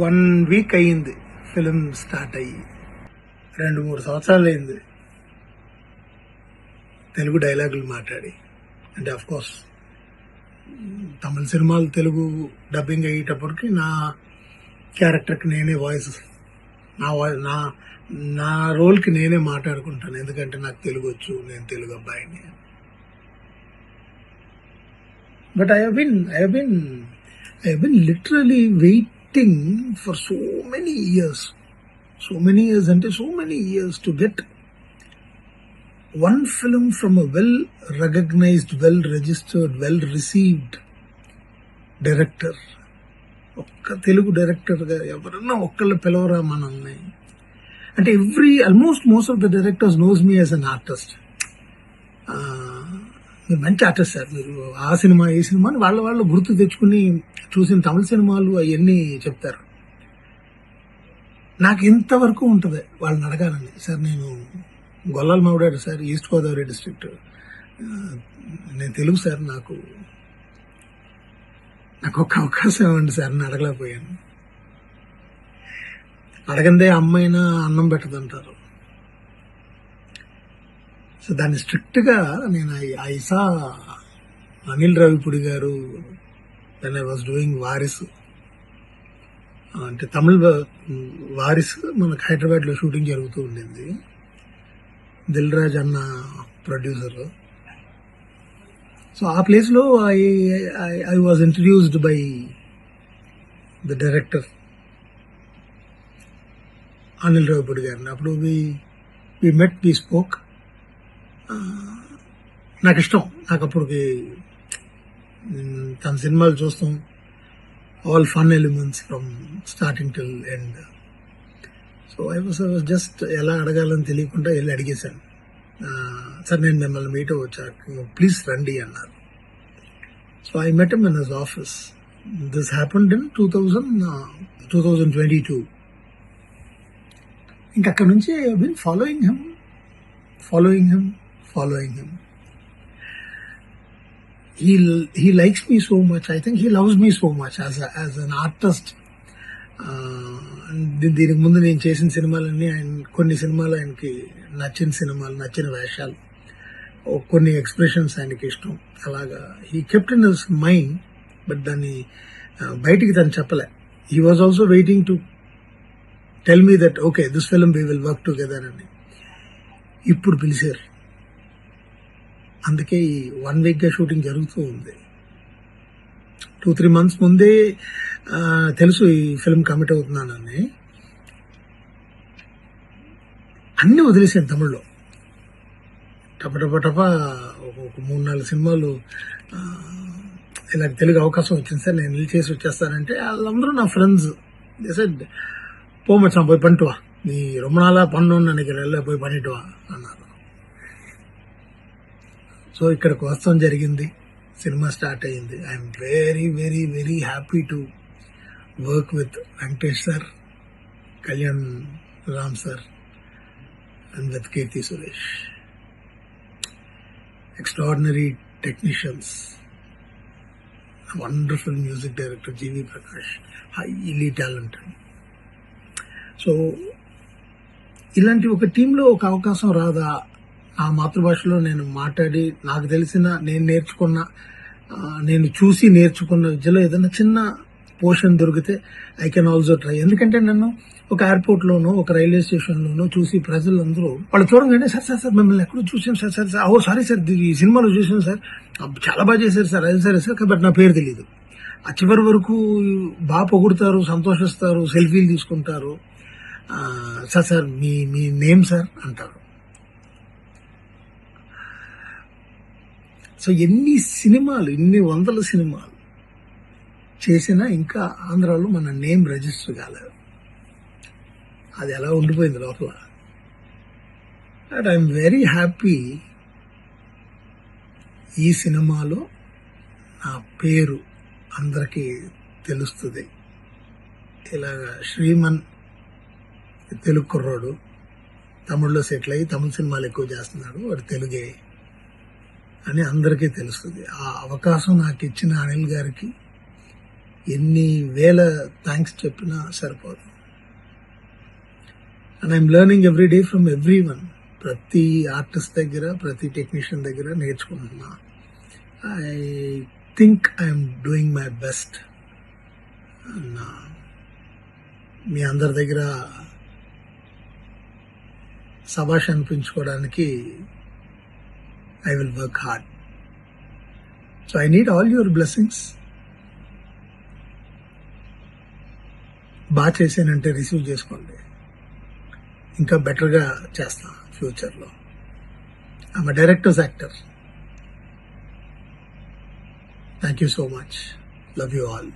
1 week అయ్యింది film start అయ్యి. 2-3 సంవత్సరాలు అయింది తెలుగు డైలాగులు మాట్లాడి. అంటే ఆఫ్ కోర్స్ తమిళ సినిమాలు తెలుగు డబ్బింగ్ అయ్యేటప్పటికి నా క్యారెక్టర్కి నేనే వాయిస్, నా నా రోల్కి నేనే మాట్లాడుకుంటాను. ఎందుకంటే నాకు తెలుగు వచ్చు, నేను తెలుగు అబ్బాయిని. But I have been literally waiting for so many years అంటే so many years to get one film from a well recognized, well registered, well received director. ఒక్క తెలుగు డైరెక్టర్గా ఎవరన్నా ఒక్కళ్ళు పిలవరా మనల్ని అంటే most of the directors knows me as an artist. మీరు మంచి artist sir, మీరు ఆ సినిమా ఈ సినిమా అని వాళ్ళు గుర్తు తెచ్చుకుని చూసిన తమిళ సినిమాలు అవన్నీ చెప్తారు. నాకు ఇంతవరకు ఉంటుంది వాళ్ళని అడగాలని. సార్ నేను గొల్లాల మావిడాడు సార్, ఈస్ట్ గోదావరి డిస్ట్రిక్ట్, నేను తెలుగు సార్, నాకు ఒక అవకాశం ఇవ్వండి సార్ అని అడగలేకపోయాను. అడగందే అమ్మైనా అన్నం పెట్టదంటారు. సో దాన్ని స్ట్రిక్ట్గా నేను ఐసా అనిల్ రావిపూడి గారు when I was doing warriors, అంటే తమిళ వారిస్ మనకు హైదరాబాద్లో షూటింగ్ జరుగుతూ ఉండింది. దిల్ రాజ్ అన్న ప్రొడ్యూసర్. సో ఆ ప్లేస్లో I was introduced by the director Anil Ravipudi గారిని. అప్పుడు వి మెట్, వి స్పోక్. నాకు ఇష్టం, నాకు అప్పటికి తన సినిమాలు చూస్తాం, all fun elements from starting till end. So I was just ఎలా అడగాలని తెలియకుండా వెళ్ళి అడిగేశాను. సార్ నేను మిమ్మల్ని మీట్ అవ్వచ్చా, ప్లీజ్ రండి అన్నారు. So I met him in his office. This happened in 2022. ఇంకా అక్కడ నుంచి I have been following him. He likes me so much. I think he loves me so much as an artist. దీనికి ముందు నేను చేసిన సినిమాలన్నీ కొన్ని సినిమాలు ఆయనకి నచ్చిన సినిమాలు, నచ్చిన వేషాలు, కొన్ని ఎక్స్ప్రెషన్స్ ఆయనకి ఇష్టం. అలాగా he kept in his mind, but దాన్ని బయటికి తను చెప్పలే. He was also waiting to tell me that okay this film we will work together అని. ఇప్పుడు పిలిచారు, అందుకే ఈ 1 వీక్గా షూటింగ్ జరుగుతూ ఉంది. 2-3 months ముందే తెలుసు ఈ ఫిల్మ్ కమిట్ అవుతున్నానని. అన్నీ వదిలేసాను తమిళ్లో. టప ఒక 3-4 సినిమాలు ఇలా తెలుగు అవకాశం వచ్చింది సార్, నేను వెళ్ళి చేసి వచ్చేస్తానంటే వాళ్ళందరూ నా ఫ్రెండ్స్. సెడ్ పోమచ్చాం, పోయి పంటువా, నీ ரொம்ப நாளா பண்ணணும்னு நினைக்கிறேன், పోయి పనిటువా అన్నారు. సో ఇక్కడికి వస్తాం జరిగింది, సినిమా స్టార్ట్ అయ్యింది. I'm very very very happy to work with Venkatesh sir, Kalyan Ram sir and with Keerthy Suresh. Extraordinary technicians, wonderful music director G V Prakash, highly talented. So ఇలాంటి ఒక టీంలో ఒక అవకాశం రాదా? ఆ మాతృభాషలో నేను మాట్లాడి నాకు తెలిసిన, నేను నేర్చుకున్న, నేను చూసి నేర్చుకున్న విద్యలో ఏదైనా చిన్న పోర్షన్ దొరికితే ఐ కెన్ ఆల్సో ట్రై. ఎందుకంటే నన్ను ఒక ఎయిర్పోర్ట్లోనో ఒక రైల్వే స్టేషన్లోనో చూసి ప్రజలందరూ వాళ్ళు చూడగానే సార్ మిమ్మల్ని ఎక్కడో చూసాం సార్, ఓ సారీ సార్ ఈ సినిమాలో చూసాం సార్, చాలా బాగా చేశారు సార్, అది సరే సార్, బట్ నా పేరు తెలియదు. ఆ చివరి వరకు బాగా పొగుడుతారు, సంతోషిస్తారు, సెల్ఫీలు తీసుకుంటారు. సార్ మీ నేమ్ సార్ అంటారు. సో ఎన్ని వందల సినిమాలు చేసినా ఇంకా ఆంధ్రాలో మన నేమ్ రిజిస్టర్ కాలేదు. అది ఎలా ఉండిపోయింది లోపల. అండ్ ఐఎమ్ వెరీ హ్యాపీ ఈ సినిమాలో నా పేరు అందరికీ తెలుస్తుంది. ఇలాగా శ్రీమన్ తెలుగు కుర్రాడు, తమిళ్లో సెటిల్ అయ్యి తమిళ సినిమాలు ఎక్కువ చేస్తున్నాడు, వాడు తెలుగే అని అందరికీ తెలుస్తుంది. ఆ అవకాశం నాకు ఇచ్చిన అనిల్ గారికి, ఎన్ని వేల థ్యాంక్స్ చెప్పినా సరిపోదు. And I'm learning every day from every one. ప్రతి ఆర్టిస్ట్ దగ్గర, ప్రతి టెక్నీషియన్ దగ్గర నేర్చుకుంటున్నా. I think I'm doing my best. మీ అందరి దగ్గర శభాష్ అనిపించుకోవడానికి I will work hard. So I need all your blessings. బాగా చేశానంటే రిసీవ్ చేసుకోండి. ఇంకా బెటర్గా చేస్తా ఫ్యూచర్లో. I'm director's actor. Thank you so much. Love you all.